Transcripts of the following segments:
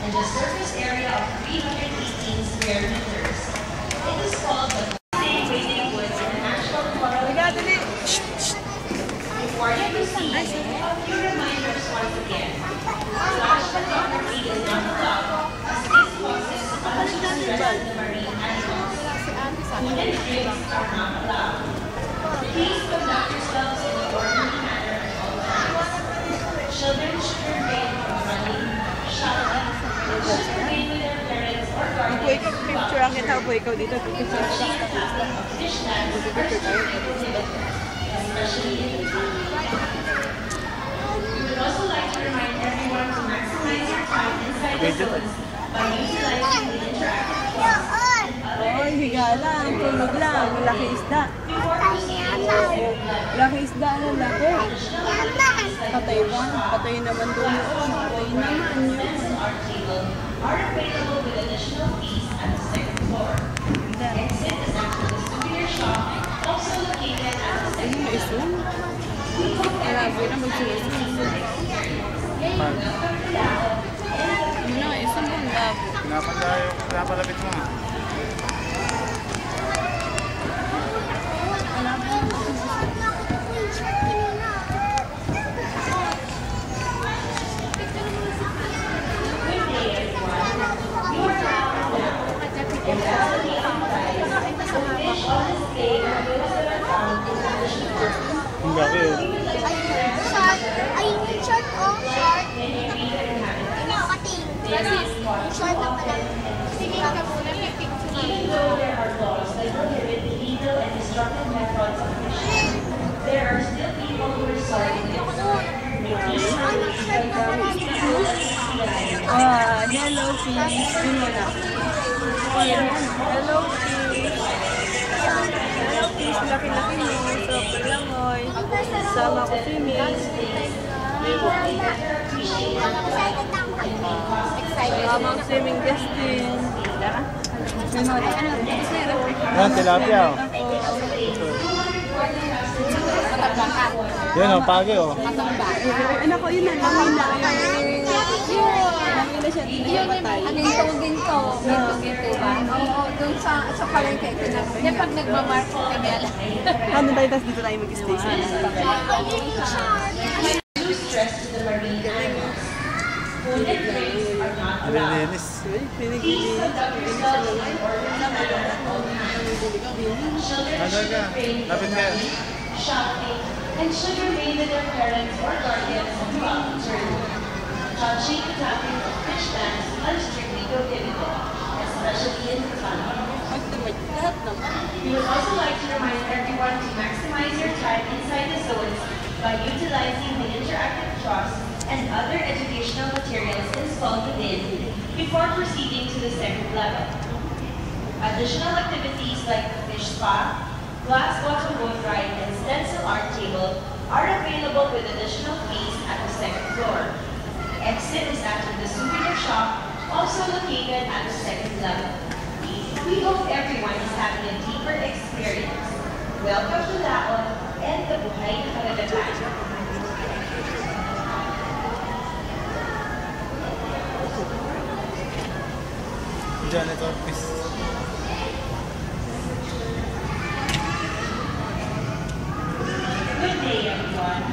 with a surface area of 318 square meters. It is called the Waiting Woods National Coral. Before you proceed, a few reminders once again. Flash photography is not allowed as this causes undue stress in the marine animals. Food and drinks are not allowed. Please conduct yourselves in an orderly manner at all times. Children should refrain from running, shouting, and should remain with their parents or guardians throughout the touching and tapping of fish tanks are strictly prohibited, especially in the evening. We would also like to remind everyone to maximize your time inside the zones by utilizing the interactive forms and other higala, ang tulog lang, laki isda. Laki isda na laki. Patay ba? Patay naman doon yun. Patay naman yun. Are available with additional fees at the second floor. Exit is after the souvenir shop, also located at the second floor. We hope everyone will enjoy this Pinapalapit mo nga. Ang laki oh. Ayun yung short oh, short. Kating. Short na pala. Sige ka muna, may picture. Even though there are laws that prohibit illegal and destructive methods of fishing, there are still people who resort to this. Hello fish. Hello fish. Hello fish, laki-laki mo. Sarap lang oy. Sama ko si Miss. Sama ko swimming Justin. Yan, tilapia oh. Yan oh, pagi oh. Anak ko yun na lamina. Lamina siya din na patay. Ano yung tugin to? May tugin to ba? Oo, doon sa palengke ito na. Yan pag nagmamarko kami alam. Ano tayo, tapos dito tayo mag-stay sa Due stress to the marine animals. Food and drinks are not allowed. Nalilinis. Please conduct yourselves in an orderly manner at all times. Children should refrain from running, shouting, and should remain with their parents or guardians throughout the journey. Touching and tapping of fish tanks are strictly prohibited, especially in the summer. We would also like to remind everyone to maximize your time inside the zones by utilizing the interactive troughs and other educational materials installed within before proceeding to the second level. Additional activities like the fish spa, glass bottom boat ride, and stencil art table are available with additional fees at the second floor. Exit is after the souvenir shop, also located at the second level. We hope everyone is having a deeper experience. Welcome to Laon and the Buhay na Karagatan. Janitor, please. Good day, everyone.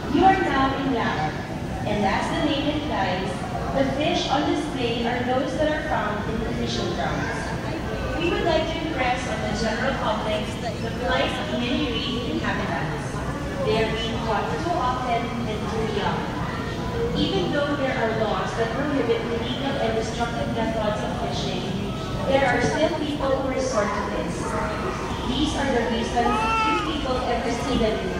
You are now in Laon, and as the name implies, the fish on display are those that are found in the fishing grounds. We would like to impress on the general public the plight of many reef inhabitants. They are being caught too often and too young. Even though there are laws that prohibit illegal and destructive methods of fishing, there are still people who resort to this. These are the reasons few people ever see them in